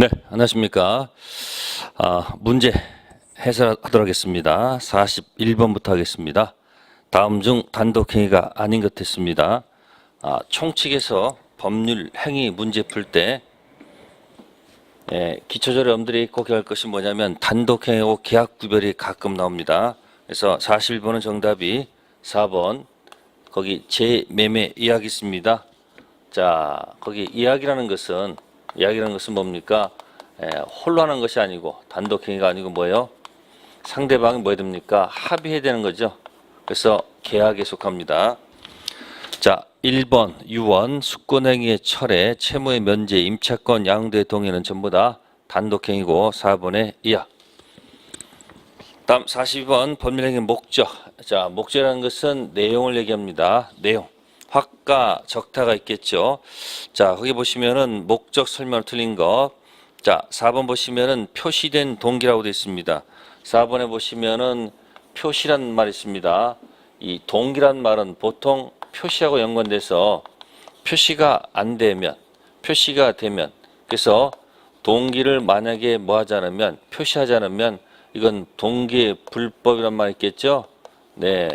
네, 안녕하십니까. 문제 해설하도록 하겠습니다. 41번부터 하겠습니다. 다음 중 단독행위가 아닌 것 같습니다. 총칙에서 법률 행위 문제 풀 때 기초적 어려움들이 꼭 할 것이 뭐냐면 단독행위하고 계약 구별이 가끔 나옵니다. 그래서 41번은 정답이 4번 거기 재매매 이야기 있습니다. 자, 거기 이야기라는 것은 뭡니까? 홀로 하는 것이 아니고 단독행위가 아니고 뭐예요? 상대방이 뭐 해야 됩니까? 합의해야 되는 거죠. 그래서 계약에 속합니다. 자, 1번 유언, 숙권행위의 철회, 채무의 면제, 임차권, 양도의 동의는 전부 다 단독행위고 4번의 이하. 다음 42번 법률행위 목적. 자, 목적이라는 것은 내용을 얘기합니다. 내용. 확과 적타가 있겠죠. 자, 거기 보시면은 목적 설명 틀린 거. 자, 4번 보시면은 표시된 동기라고 되어 있습니다. 4번에 보시면은 표시란 말이 있습니다. 이 동기란 말은 보통 표시하고 연관돼서 표시가 안 되면, 표시가 되면, 그래서 동기를 만약에 뭐 하지 않으면, 표시하지 않으면 이건 동기의 불법이란 말이 있겠죠. 네,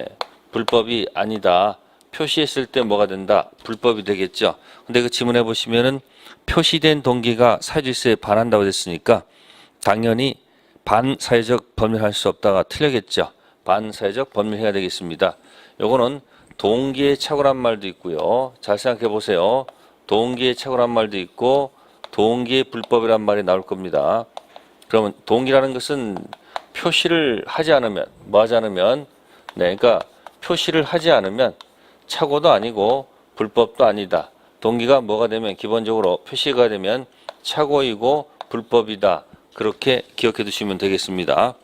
불법이 아니다. 표시했을 때 뭐가 된다? 불법이 되겠죠. 근데 그 지문에 보시면은 표시된 동기가 사유질서에 반한다고 됐으니까 당연히 반사회적 법률할 수 없다가 틀리겠죠. 반사회적 법률해야 되겠습니다. 요거는 동기의 착오란 말도 있고요. 잘 생각해 보세요. 동기의 착오란 말도 있고 동기의 불법이란 말이 나올 겁니다. 그러면 동기라는 것은 표시를 하지 않으면 뭐 하지 않으면 그러니까 표시를 하지 않으면 착오도 아니고 불법도 아니다. 동기가 뭐가 되면 기본적으로 표시가 되면 착오이고 불법이다. 그렇게 기억해 두시면 되겠습니다.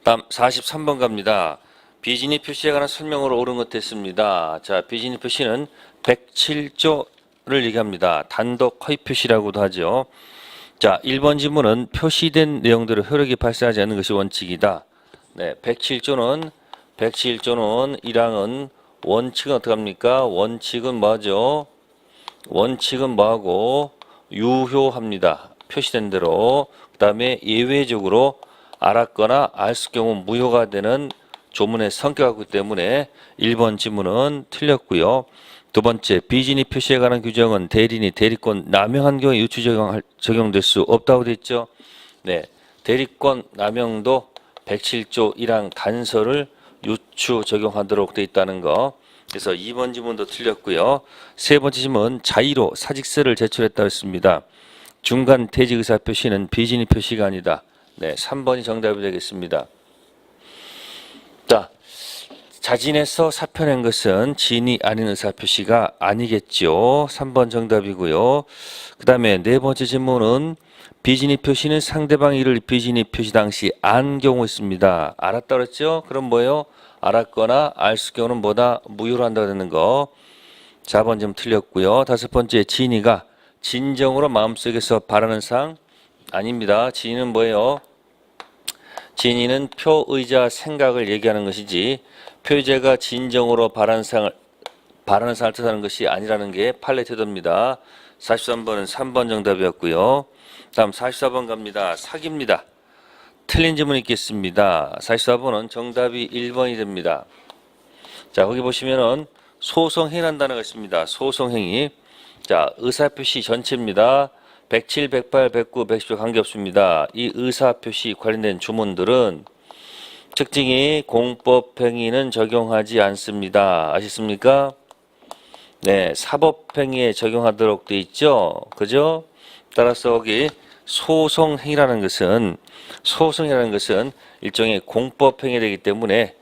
다음 43번 갑니다. 비진입 표시에 관한 설명으로 옳은 것 됐습니다. 자, 비진입 표시는 107조를 얘기합니다. 단독 허위 표시라고도 하죠. 자, 1번 지문은 표시된 내용대로 효력이 발생하지 않는 것이 원칙이다. 네, 107조는 101조는 원칙은 어떻게 합니까? 원칙은 뭐죠? 원칙은 뭐하고 유효합니다. 표시된 대로. 그 다음에 예외적으로 알았거나 알수 경우 무효가 되는 조문의 성격을 갖고 있기 때문에 1번 지문은 틀렸고요. 두 번째, 비진입 표시에 관한 규정은 대리인이 대리권 남용한 경우에 유추 적용될 수 없다고 되어 있죠. 네, 대리권 남용도 107조 1항 단서를 유추 적용하도록 되어 있다는 거. 그래서 2번 지문도 틀렸고요. 세 번째 지문, 자의로 사직서를 제출했다고 했습니다. 중간 퇴직 의사 표시는 비진입 표시가 아니다. 네, 3번이 정답이 되겠습니다. 자, 자진해서 사표 낸 것은 지인이 아닌 의사 표시가 아니겠죠. 3번 정답이고요. 그 다음에 네 번째 질문은 비진입 표시는 상대방 일을 비진입 표시 당시 안 경우 있습니다. 알았다 그랬죠? 그럼 뭐예요? 알았거나 알 수 경우는 뭐다? 무효로 한다고 되는 거. 4번 좀 틀렸고요. 다섯 번째, 지인이가 진정으로 마음속에서 바라는 사항 아닙니다. 지인은 뭐예요? 진인은 표의자 생각을 얘기하는 것이지 표의자가 진정으로 바라는 사항을 뜻하는 것이 아니라는 게 판례 태도입니다. 43번은 3번 정답이었고요. 다음 44번 갑니다. 사기입니다. 틀린 질문 있겠습니다. 44번은 정답이 1번이 됩니다. 자, 거기 보시면은 소송행위라는 단어가 있습니다. 소송행위. 자, 의사표시 전체입니다. 107, 108, 109, 110조 관계없습니다. 이 의사표시 관련된 주문들은 특징이 공법행위는 적용하지 않습니다. 아시습니까? 네, 사법행위에 적용하도록 되어 있죠. 그죠? 따라서 여기 소송행위라는 것은 일종의 공법행위가 되기 때문에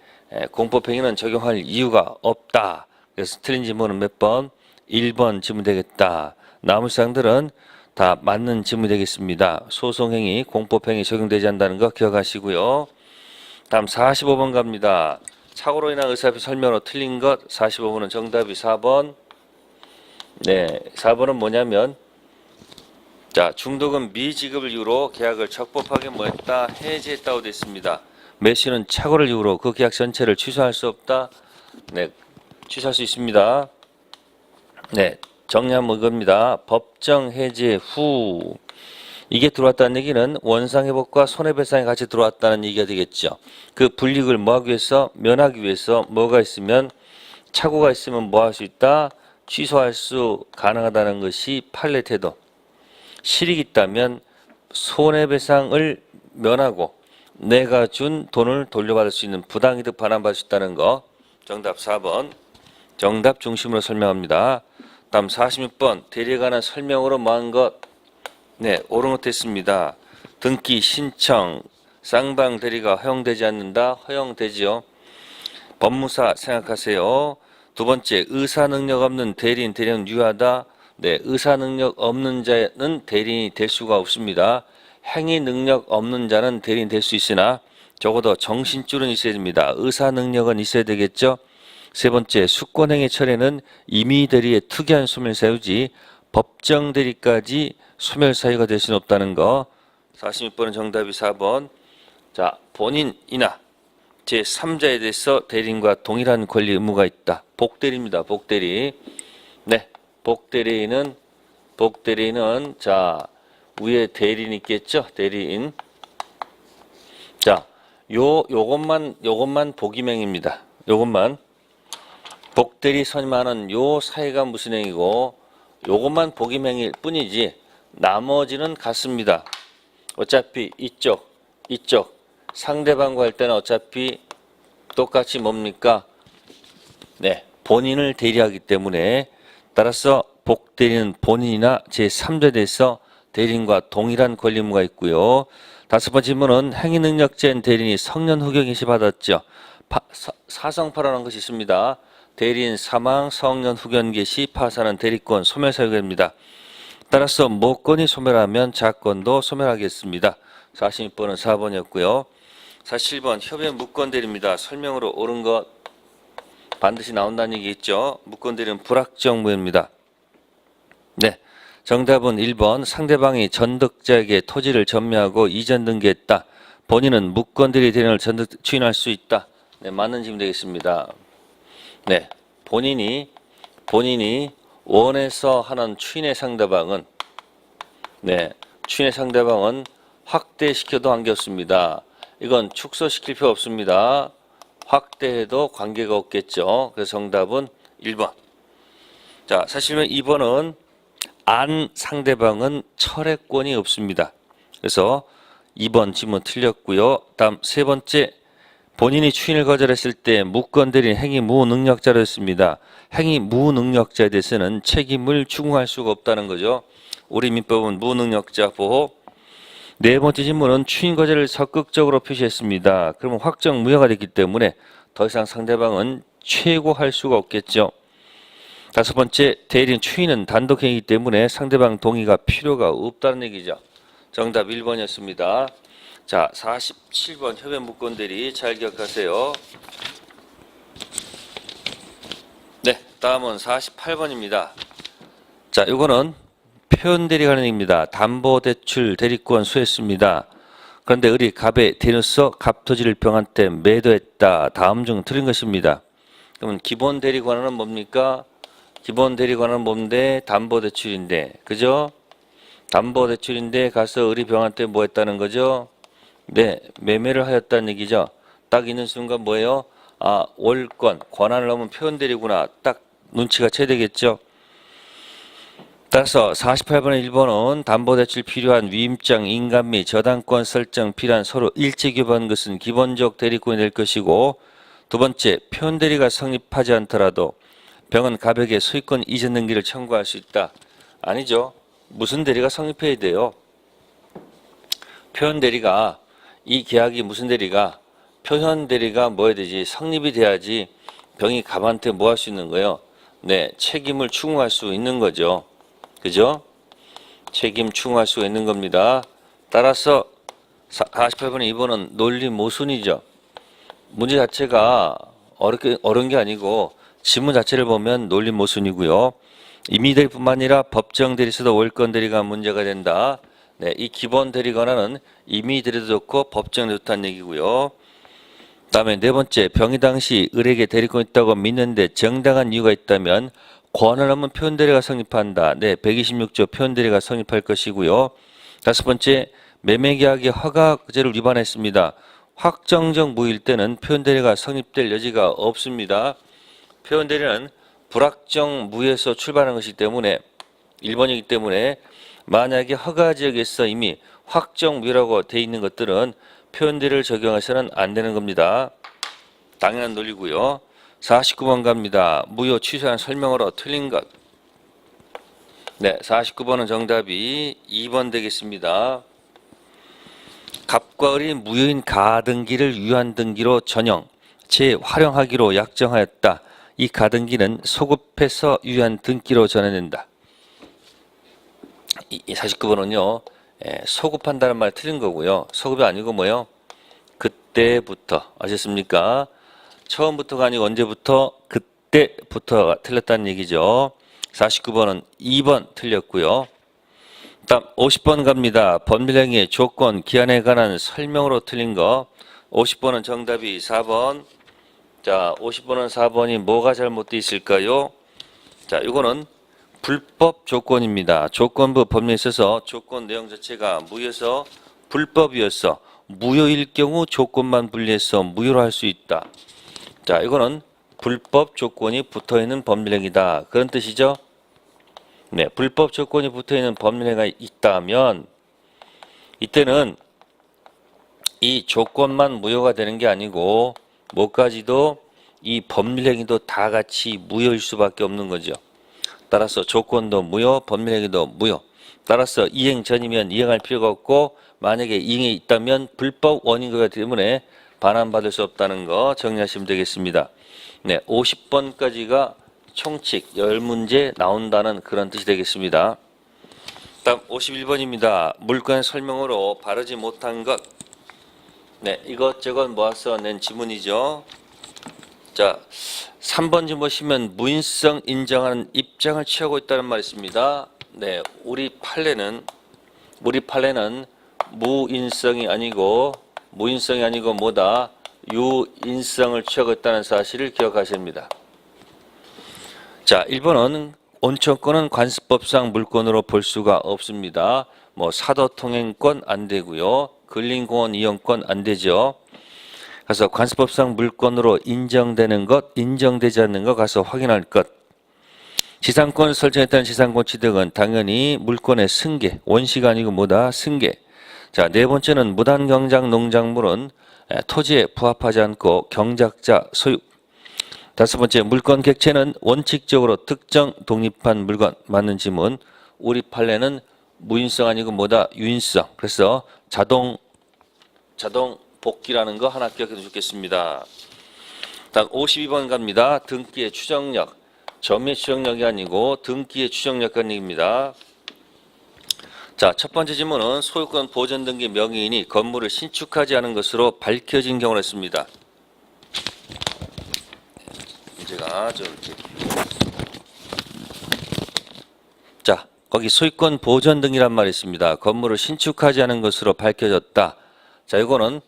공법행위는 적용할 이유가 없다. 그래서 틀린 지문은 몇 번? 1번 지문 되겠다. 나머지 사항들은 다 맞는 지문이 되겠습니다. 소송행위, 공법행위 적용되지 않는다는 거 기억하시고요. 다음 45번 갑니다. 착오로 인한 의사표시 설명으로 틀린 것 45번은 정답이 4번. 네, 4번은 뭐냐면 자, 중도금 미지급을 이유로 계약을 적법하게 뭐했다? 해지했다고 되어 있습니다. 매수인은 착오를 이유로 그 계약 전체를 취소할 수 없다. 네, 취소할 수 있습니다. 네, 정리하면 이겁니다. 법정 해제 후 이게 들어왔다는 얘기는 원상회복과 손해배상이 같이 들어왔다는 얘기가 되겠죠. 그 불이익을 뭐하기 위해서? 면하기 위해서 뭐가 있으면 착오가 있으면 뭐 할 수 있다? 취소할 수 가능하다는 것이 판례 태도. 실익이 있다면 손해배상을 면하고 내가 준 돈을 돌려받을 수 있는 부당이득 반환받을 수 있다는 거. 정답 4번. 정답 중심으로 설명합니다. 다음 46번 대리에 관한 설명으로 뭐한 것? 네, 옳은 것 됐습니다. 등기 신청 쌍방 대리가 허용되지 않는다. 허용되지요. 법무사 생각하세요. 두 번째 의사 능력 없는 대리인은 유효하다. 네, 의사 능력 없는 자는 대리인이 될 수가 없습니다. 행위 능력 없는 자는 대리인 될 수 있으나 적어도 정신줄은 있어야 됩니다. 의사 능력은 있어야 되겠죠. 세 번째 수권행위 철회는 임의 대리의 특이한 소멸사유지 법정 대리까지 소멸사유가 될 수는 없다는 거. 46번은 정답이 4번. 자, 본인이나 제3자에 대해서 대리인과 동일한 권리 의무가 있다. 복대리입니다. 복대리. 네, 복대리인은 자 위에 대리인 있겠죠. 대리인. 자, 요것만 복임행입니다. 요것만 복대리 선임하는 요 사이가 무슨 행위고 요것만 복임행일 뿐이지 나머지는 같습니다. 어차피 이쪽 상대방과 할 때는 어차피 똑같이 뭡니까? 네, 본인을 대리하기 때문에 따라서 복대리는 본인이나 제3자에 대해서 대리인과 동일한 권리 의무가 있고요. 다섯 번째 질문은 행위능력자인 대리인이 성년 후견 개시 받았죠. 사성파라는 것이 있습니다. 대리인 사망, 성년 후견 개시, 파산은 대리권 소멸사유가 됩니다. 따라서 모건이 소멸하면 자건도 소멸하겠습니다. 46번은 4번이었고요. 47번 협의 무권 대리입니다. 설명으로 옳은 것 반드시 나온다는 얘기 있죠. 무권 대리는 불확정무효입니다. 네, 정답은 1번. 상대방이 전득자에게 토지를 전매하고 이전 등기했다. 본인은 무권 대리 대리인을 전득 추인할 수 있다. 네, 맞는 질문 되겠습니다. 네, 본인이 원해서 하는 추인의 상대방은 확대시켜도 관계없습니다. 이건 축소시킬 필요 없습니다. 확대해도 관계가 없겠죠. 그래서 정답은 1번. 자, 사실은 2번은 안 상대방은 철회권이 없습니다. 그래서 2번 질문 틀렸고요. 다음 세 번째, 본인이 추인을 거절했을 때 무권 대리인 행위 무능력자로 했습니다. 행위 무능력자에 대해서는 책임을 추궁할 수가 없다는 거죠. 우리 민법은 무능력자 보호. 네 번째 질문은 추인 거절을 적극적으로 표시했습니다. 그러면 확정 무효가 됐기 때문에 더 이상 상대방은 최고할 수가 없겠죠. 다섯 번째, 대리인 추인은 단독행위이기 때문에 상대방 동의가 필요가 없다는 얘기죠. 정답 1번이었습니다. 자, 47번 협의 무권 대리 잘 기억하세요. 네, 다음은 48번입니다. 자, 이거는 표현 대리 관련 얘기입니다. 담보대출 대리권 수했습니다. 그런데 우리 갑의 대리로서 갑토지를 병한테 매도했다. 다음 중 틀린 것입니다. 그러면 기본 대리권은 뭡니까? 기본 대리권은 뭔데? 담보대출인데, 그죠? 담보대출인데 가서 우리 병한테 뭐 했다는 거죠? 네, 매매를 하였다는 얘기죠. 딱 있는 순간 뭐예요? 아, 월권, 권한을 넘은 표현 대리구나. 딱 눈치가 채 되겠죠. 따라서 48번의 1번은 담보대출 필요한 위임장, 인감 및 저당권 설정 필요한 서로 일체 교부한 것은 기본적 대리권이 될 것이고, 두 번째, 표현 대리가 성립하지 않더라도 병은 갑에게 소유권 이전 등기를 청구할 수 있다. 아니죠. 무슨 대리가 성립해야 돼요? 표현 대리가, 이 계약이 무슨 대리가? 표현 대리가 뭐 해야 되지? 성립이 돼야지 병이 갑한테 뭐 할 수 있는 거예요? 네, 책임을 추궁할 수 있는 거죠. 그죠? 책임 추궁할 수 있는 겁니다. 따라서 48번의 2번은 논리 모순이죠. 문제 자체가 어려운 게 아니고 지문 자체를 보면 논리 모순이고요. 임의대리뿐만 아니라 법정 대리에서도 월권 대리가 문제가 된다. 네, 이 기본 대리 권한은 임의대리도 좋고 법정도 좋다는 얘기고요. 다음에 네 번째, 병이 당시 을에게 대리권 있다고 믿는데 정당한 이유가 있다면 권한을 넘은 표현대리가 성립한다. 네, 126조 표현대리가 성립할 것이고요. 다섯 번째, 매매계약의 허가제를 위반했습니다. 확정적 무효일 때는 표현대리가 성립될 여지가 없습니다. 표현대리는 불확정 무효에서 출발하는 것이기 때문에 1번이기 때문에 만약에 허가지역에서 이미 확정 무효라고 돼 있는 것들은 표현대리를 적용해서는 안 되는 겁니다. 당연한 논리고요. 49번 갑니다. 무효 취소한 설명으로 틀린 것. 네, 49번은 정답이 2번 되겠습니다. 갑과 을이 무효인 가등기를 유한등기로 전형, 재활용하기로 약정하였다. 이 가등기는 소급해서 유한등기로 전해낸다. 이 49번은요. 소급한다는 말 틀린 거고요. 소급이 아니고 뭐요? 그때부터. 아셨습니까? 처음부터가 아니고 언제부터? 그때부터가 틀렸다는 얘기죠. 49번은 2번 틀렸고요. 다음 50번 갑니다. 법률행위의 조건, 기한에 관한 설명으로 틀린 거. 50번은 정답이 4번. 자, 50번은 4번이 뭐가 잘못되어 있을까요? 자, 이거는 불법 조건입니다. 조건부 법률에 있어서 조건 내용 자체가 무효여서 불법이어서 무효일 경우 조건만 분리해서 무효로 할 수 있다. 자, 이거는 불법 조건이 붙어있는 법률행위다. 그런 뜻이죠? 네, 불법 조건이 붙어있는 법률행위가 있다면 이때는 이 조건만 무효가 되는 게 아니고 뭐까지도 이 법률행위도 다 같이 무효일 수밖에 없는 거죠. 따라서 조건도 무효, 법률행위도 무효. 따라서 이행 전이면 이행할 필요가 없고 만약에 이행이 있다면 불법 원인거기 때문에 반환받을 수 없다는 거 정리하시면 되겠습니다. 네, 50번까지가 총칙 10문제 나온다는 그런 뜻이 되겠습니다. 다음 51번입니다. 물건 설명으로 바르지 못한 것. 네, 이것저것 모아서 낸 지문이죠. 자, 3번 보시면 무인성 인정하는 입장을 취하고 있다는 말이 있습니다. 네, 우리 판례는 무인성이 아니고 뭐다? 유인성을 취하고 있다는 사실을 기억하셔야 합니다. 자, 1번은 온천권은 관습법상 물권으로 볼 수가 없습니다. 뭐 사도통행권 안 되고요. 근린공원 이용권 안 되죠. 그래서 관습법상 물권으로 인정되는 것, 인정되지 않는 것 가서 확인할 것. 지상권 설정했다는 지상권 취득은 당연히 물권의 승계, 원시가 아니고 뭐다? 승계. 자, 네 번째는 무단경작 농작물은 토지에 부합하지 않고 경작자 소유. 다섯 번째, 물권 객체는 원칙적으로 특정 독립한 물건. 맞는 지문. 우리 판례는 무인성 아니고 뭐다? 유인성. 그래서 자동 복귀라는 거 하나 기억해 두겠습니다. 다음 52번 갑니다. 등기의 추정력. 점유의 추정력이 아니고 등기의 추정력입니다. 자, 첫 번째 질문은 소유권 보전 등기 명의인이 건물을 신축하지 않은 것으로 밝혀진 경우를 했습니다. 문제가 좀 이렇게. 자, 거기 소유권 보전 등이란 말이 있습니다. 건물을 신축하지 않은 것으로 밝혀졌다. 자, 이거는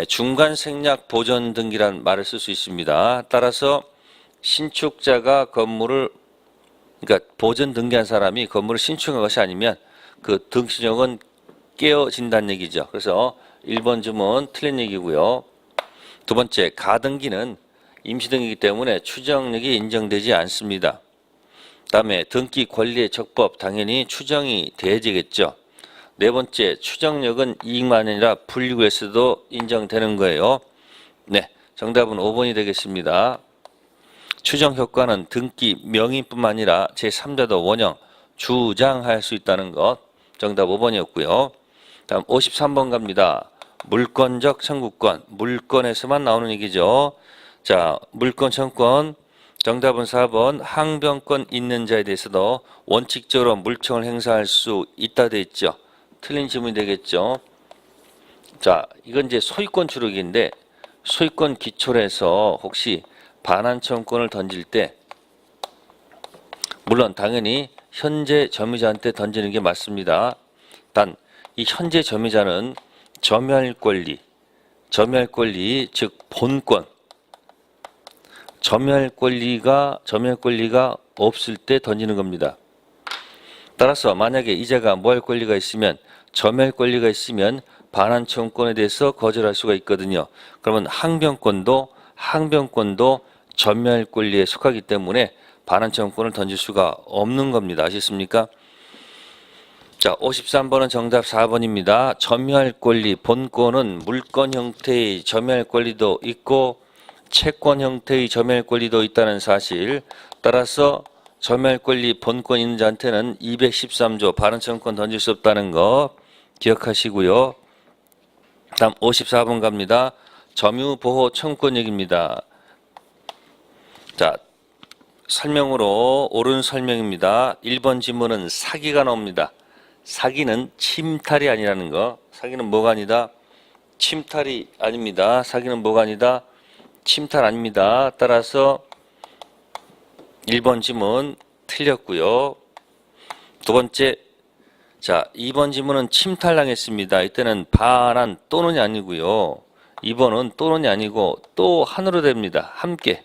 중간 생략 보전 등기란 말을 쓸 수 있습니다. 따라서 신축자가 그러니까 보전 등기한 사람이 건물을 신축한 것이 아니면 그 등기정은 깨어진다는 얘기죠. 그래서 1번 주문 틀린 얘기고요. 두 번째, 가등기는 임시등기이기 때문에 추정력이 인정되지 않습니다. 다음에 등기 권리의 적법 당연히 추정이 돼야겠죠. 네 번째, 추정력은 이익만이 아니라 불이익에서도 인정되는 거예요. 네, 정답은 5번이 되겠습니다. 추정 효과는 등기 명의뿐만 아니라 제3자도 원형 주장할 수 있다는 것. 정답 5번이었고요. 다음 53번 갑니다. 물권적 청구권. 물권에서만 나오는 얘기죠. 자, 물권 청구권. 정답은 4번. 항변권 있는 자에 대해서도 원칙적으로 물청을 행사할 수 있다 돼 있죠. 틀린 질문이 되겠죠. 자, 이건 이제 소유권 추록인데 소유권 기초로 해서 혹시 반환 청구권을 던질 때 물론 당연히 현재 점유자한테 던지는 게 맞습니다. 단 이 현재 점유자는 점유할 권리, 즉 본권, 점유할 권리가 없을 때 던지는 겁니다. 따라서 만약에 이자가 뭐 할 권리가 있으면 점유할 권리가 있으면 반환청구권에 대해서 거절할 수가 있거든요. 그러면 항변권도 점유할 권리에 속하기 때문에 반환청구권을 던질 수가 없는 겁니다. 아시겠습니까? 자, 53번은 정답 4번입니다. 점유할 권리, 본권은 물권 형태의 점유할 권리도 있고 채권 형태의 점유할 권리도 있다는 사실. 따라서 점유할 권리 본권 있는 자한테는 213조 반환청구권 던질 수 없다는 거 기억하시고요. 다음 54번 갑니다. 점유보호 청구권 얘기입니다. 자, 설명으로 옳은 설명입니다. 1번 지문은 사기가 나옵니다. 사기는 침탈이 아니라는 거. 사기는 뭐가 아니다? 침탈이 아닙니다. 사기는 뭐가 아니다? 침탈 아닙니다. 따라서 1번 지문 틀렸고요. 두 번째, 자, 2번 지문은 침탈당했습니다. 이때는 반환 또는이 아니고요. 2번은 또는이 아니고 또 한으로 됩니다. 함께.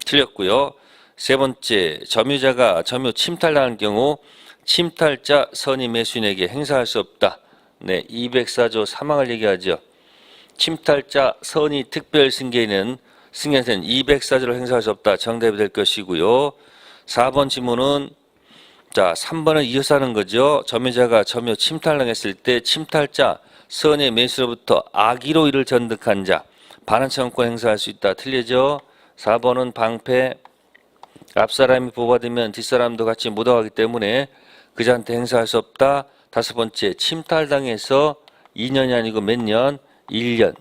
틀렸고요. 세 번째, 점유자가 점유 침탈당한 경우 침탈자 선의 매수인에게 행사할 수 없다. 네, 204조 사망을 얘기하죠. 침탈자 선의 특별 승계인은 승계한테는 204조를 행사할 수 없다. 정답이 될 것이고요. 4번 지문은 자, 3번을 이어서 하는 거죠. 점유자가 점유 침탈당했을 때 침탈자 선의 매수로부터 악의로 이를 전득한 자 반환청구권 행사할 수 있다. 틀리죠? 4번은 방패. 앞사람이 보호받으면 뒷사람도 같이 묻어가기 때문에 그자한테 행사할 수 없다. 다섯 번째, 침탈당해서 2년이 아니고 몇 년? 1년.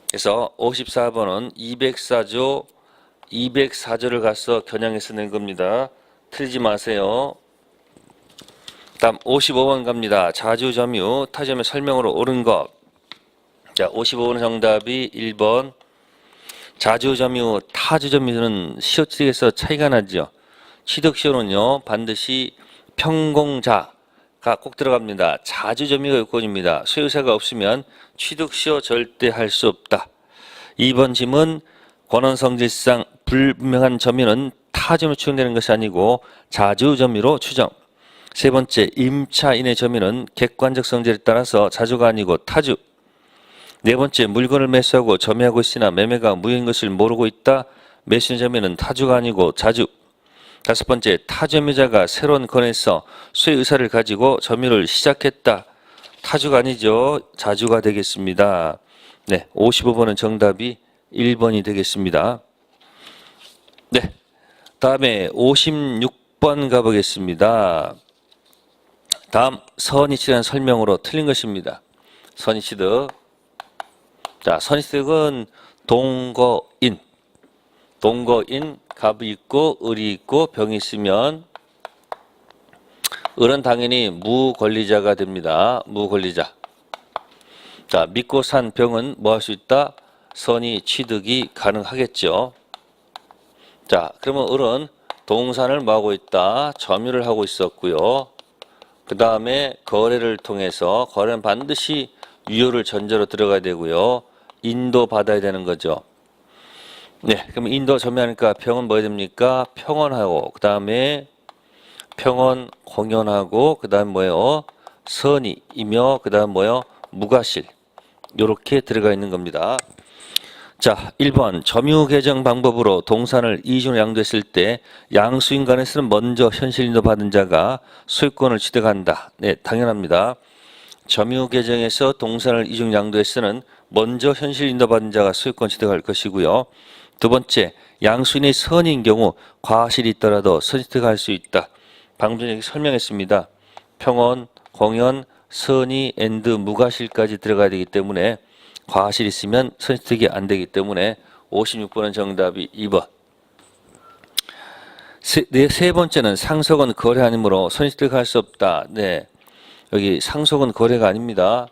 그래서 54번은 204조를 가서 겨냥해서 낸 겁니다. 틀리지 마세요. 다음 55번 갑니다. 자주점유, 타점의 설명으로 옳은 것. 자, 55번 정답이 1번. 자주점유, 타주점유는 시효 취득에서 차이가 나죠. 취득시효는요 반드시 평공자가 꼭 들어갑니다. 자주점유가 요건입니다. 소유자가 없으면 취득시효 절대 할 수 없다. 2번 질문, 권한성질상 불분명한 점유는 타점으로 추정되는 것이 아니고 자주점유로 추정. 세 번째, 임차인의 점유는 객관적 성질에 따라서 자주가 아니고 타주. 네 번째, 물건을 매수하고 점유하고 있으나 매매가 무효인 것을 모르고 있다. 매수인 점유는 타주가 아니고 자주. 다섯 번째, 타점유자가 새로운 건에서 수의 의사를 가지고 점유를 시작했다. 타주가 아니죠. 자주가 되겠습니다. 네, 55번은 정답이 1번이 되겠습니다. 네, 다음에 56번 가보겠습니다. 다음 선의취득한 설명으로 틀린 것입니다. 선의취득. 자, 선의취득은 동거인, 갑이 있고 을이 있고 병이 있으면 을은 당연히 무권리자가 됩니다. 무권리자. 자, 믿고 산 병은 뭐 할 수 있다? 선의 취득이 가능하겠죠. 자, 그러면 을은 동산을 뭐 하고 있다? 점유를 하고 있었고요. 그 다음에 거래를 통해서 거래는 반드시 유효를 전제로 들어가야 되고요. 인도 받아야 되는 거죠. 네, 그럼 인도 점유하니까 병은 뭐 해야 됩니까? 평언하고 그 다음에 평언 공연하고 그 다음 뭐예요? 선의이며 그 다음 뭐예요? 무과실. 요렇게 들어가 있는 겁니다. 자, 1번 점유 개정 방법으로 동산을 이중으로 양도했을 때 양수인 간에서는 먼저 현실 인도 받은 자가 소유권을 취득한다. 네, 당연합니다. 점유 개정에서 동산을 이중 양도했으는 먼저 현실 인도 받은 자가 소유권 취득할 것이고요. 두 번째, 양수인의 선인 경우 과실이 있더라도 선취득할 수 있다. 방금 전에 설명했습니다. 평언, 공연, 선의, 앤드, 무과실까지 들어가야 되기 때문에 과실이 있으면 선취득이 안 되기 때문에 56번은 정답이 2번. 세 번째는 상속은 거래 아니므로 선취득할 수 없다. 네, 여기 상속은 거래가 아닙니다.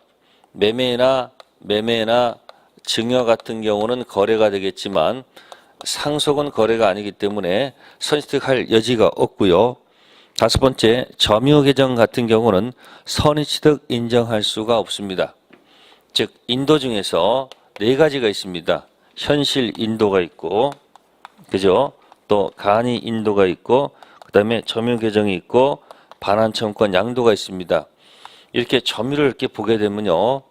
매매나 증여 같은 경우는 거래가 되겠지만 상속은 거래가 아니기 때문에 선취득할 여지가 없고요. 다섯 번째, 점유 개정 같은 경우는 선의취득 인정할 수가 없습니다. 즉 인도 중에서 네 가지가 있습니다. 현실 인도가 있고, 그죠? 또 간이 인도가 있고 그다음에 점유 계정이 있고 반환 청구권 양도가 있습니다. 이렇게 점유를 이렇게 보게 되면요.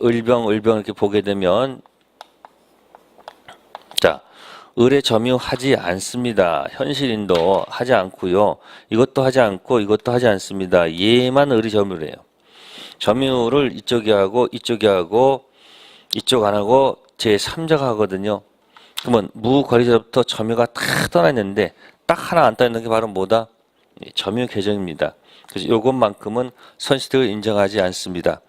을병 이렇게 보게 되면 자, 을에 점유하지 않습니다. 현실인도 하지 않고요. 이것도 하지 않고 이것도 하지 않습니다. 얘만 을이 점유를 해요. 점유를 이쪽이 하고 이쪽이 하고 이쪽 안 하고 제3자가 하거든요. 그러면 무권리자로부터 점유가 다 떠나 있는데 딱 하나 안 떠 있는 게 바로 뭐다? 점유 계정입니다. 그래서 이것만큼은 선시득을 인정하지 않습니다.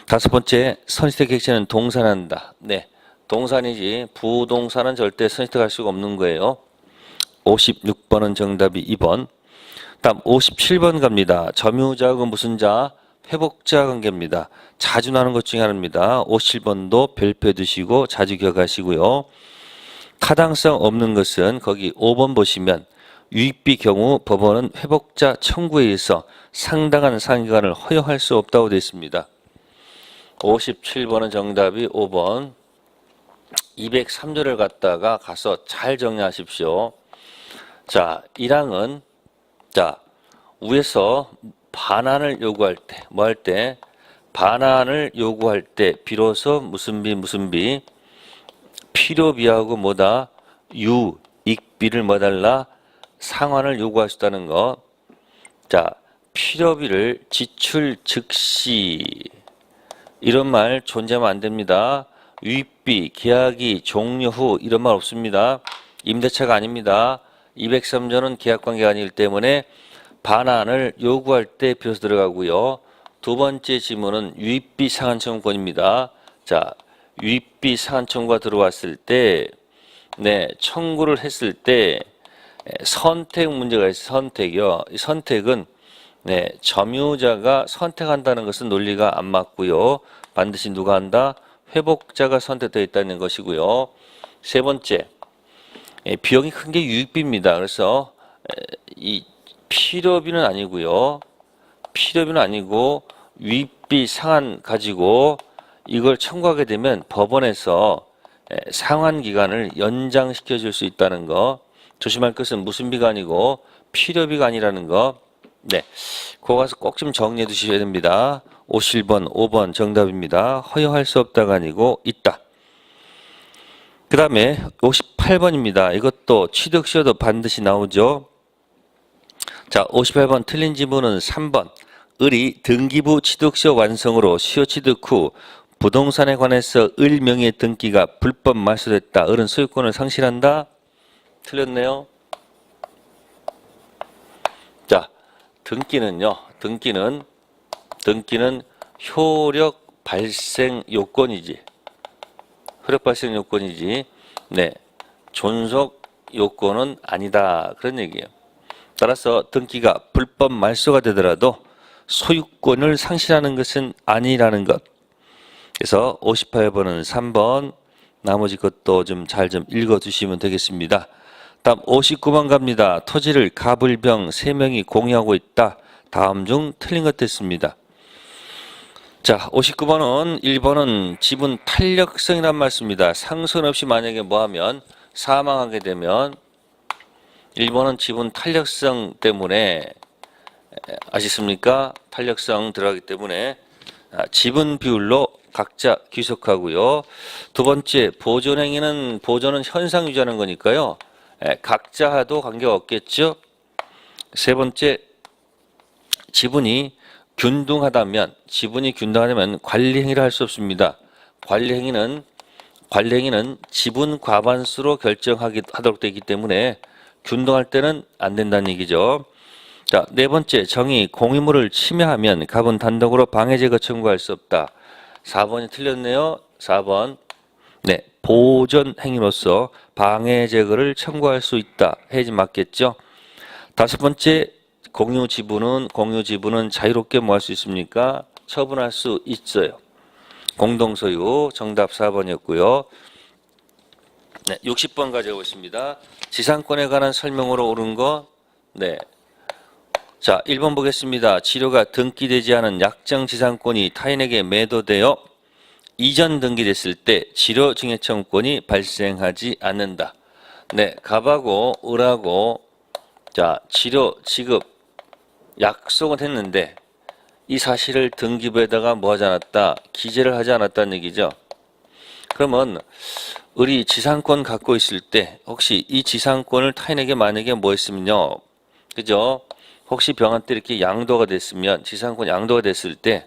다섯 번째, 선시득 객체는 동산한다. 네, 동산이지 부동산은 절대 선시득할 수가 없는 거예요. 56번은 정답이 2번. 다음 57번 갑니다. 점유자하고 무슨 자? 회복자 관계입니다. 자주 나오는 것 중에 하나입니다. 57번도 별표해 두시고 자주 기억하시고요. 타당성 없는 것은 거기 5번 보시면 유익비 경우 법원은 회복자 청구에 의해서 상당한 상기간을 허용할 수 없다고 되어 있습니다. 57번은 정답이 5번. 203조를 갖다가 가서 잘 정리하십시오. 자, 1항은 자, 위에서 반환을 요구할 때, 뭐 할 때? 반환을 요구할 때 비로소 무슨 비? 필요비하고 뭐다? 유익비를 뭐 달라? 상환을 요구할 수 있다는 거. 자, 필요비를 지출 즉시 이런 말 존재하면 안 됩니다. 유익비, 계약이 종료 후 이런 말 없습니다. 임대차가 아닙니다. 203조는 계약관계가 아니기 때문에 반환을 요구할 때 비로소 들어가고요. 두 번째 지문은 유익비 상환 청구권입니다. 자, 유익비 상환 청구가 들어왔을 때, 네, 청구를 했을 때 선택 문제가 있어요. 선택이요. 이 선택은 네, 점유자가 선택한다는 것은 논리가 안 맞고요. 반드시 누가 한다? 회복자가 선택되어 있다는 것이고요. 세 번째, 비용이 큰 게 유익비입니다. 그래서 이 필요비는 아니고요. 필요비는 아니고 유익비 상환 가지고 이걸 청구하게 되면 법원에서 상환 기간을 연장시켜 줄 수 있다는 거. 조심할 것은 무슨 비가 아니고 필요비가 아니라는 거. 네, 그거 가서 꼭 좀 정리해 두셔야 됩니다. 51번, 5번 정답입니다. 허용할 수 없다가 아니고 있다. 그 다음에 58번입니다. 이것도 취득시효도 반드시 나오죠. 자, 58번 틀린 지문은 3번. 을이 등기부 취득시효 완성으로 시효 취득 후 부동산에 관해서 을 명의 등기가 불법 말소됐다. 을은 소유권을 상실한다. 틀렸네요. 자, 등기는요. 등기는 효력 발생 요건이지. 효력 발생 요건이지. 네, 존속 요건은 아니다. 그런 얘기예요. 따라서 등기가 불법 말소가 되더라도 소유권을 상실하는 것은 아니라는 것. 그래서 58번은 3번, 나머지 것도 좀 잘 좀 읽어주시면 되겠습니다. 다음 59번 갑니다. 토지를 가불병 3명이 공유하고 있다. 다음 중 틀린 것 됐습니다. 자, 59번은 1번은 지분 탄력성이란 말씀입니다. 상손 없이 만약에 뭐하면 사망하게 되면 1번은 지분 탄력성 때문에 아시습니까? 탄력성 들어가기 때문에 지분 비율로 각자 귀속하고요. 두 번째, 보존행위는 보존은 현상 유지하는 거니까요. 각자 하도 관계가 없겠죠. 세 번째, 지분이 균등하다면 관리 행위를 할 수 없습니다. 관리 행위는 지분 과반수로 결정하도록 되기 때문에 균등할 때는 안 된다는 얘기죠. 자, 네 번째, 정의 공유물을 침해하면 갑은 단독으로 방해제거 청구할 수 없다. 4번이 틀렸네요. 4번. 네, 보존 행위로서 방해제거를 청구할 수 있다. 해야지 맞겠죠. 다섯 번째, 공유 지분은 자유롭게 뭐 할 수 있습니까? 처분할 수 있어요. 공동소유 정답 4번이었고요. 네, 60번 가져오겠습니다. 지상권에 관한 설명으로 옳은 거. 네. 자, 1번 보겠습니다. 지료가 등기되지 않은 약정 지상권이 타인에게 매도되어 이전 등기됐을 때 지료 증액 청구권이 발생하지 않는다. 네, 갑하고 을하고 자, 치료 지급 약속은 했는데 이 사실을 등기부에다가 뭐 하지 않았다? 기재를 하지 않았다는 얘기죠. 그러면 을이 지상권 갖고 있을 때 혹시 이 지상권을 타인에게 만약에 뭐 했으면요. 그죠? 혹시 병한 때 이렇게 양도가 됐으면 지상권 양도가 됐을 때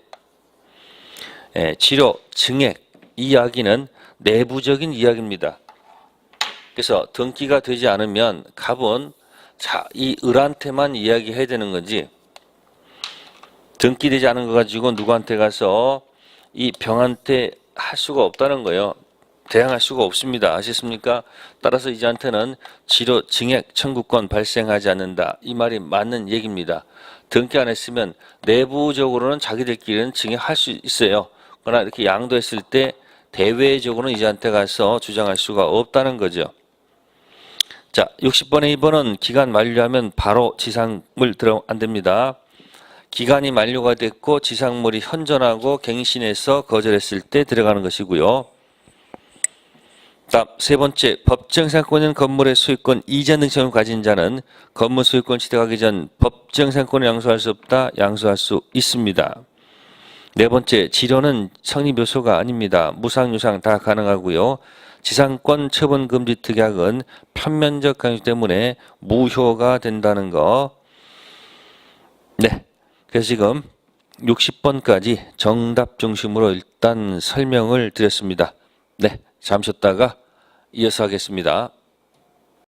치료 증액 이야기는 내부적인 이야기입니다. 그래서 등기가 되지 않으면 갑은 자, 이 을한테만 이야기해야 되는 거지 등기되지 않은 거 가지고 누구한테 가서 이 병한테 할 수가 없다는 거예요. 대항할 수가 없습니다. 아시겠습니까? 따라서 이제한테는 치료 증액 청구권 발생하지 않는다. 이 말이 맞는 얘기입니다. 등기 안 했으면 내부적으로는 자기들끼리는 증액할 수 있어요. 그러나 이렇게 양도했을 때 대외적으로는 이제한테 가서 주장할 수가 없다는 거죠. 자, 60번의 2번은 기간 만료하면 바로 지상물 들어 안 됩니다. 기간이 만료가 됐고 지상물이 현존하고 갱신해서 거절했을 때 들어가는 것이고요. 다음 세 번째, 법정상권 있는 건물의 소유권 이전 등록을 가진 자는 건물 소유권 취득하기 전 법정상권을 양수할 수 없다. 양수할 수 있습니다. 네 번째, 지료는 성립요소가 아닙니다. 무상, 유상 다 가능하고요. 지상권 처분 금지 특약은 편면적 강요 때문에 무효가 된다는 거. 네. 그래서 지금 60번까지 정답 중심으로 일단 설명을 드렸습니다. 네. 잠시 쉬었다가 이어서 하겠습니다.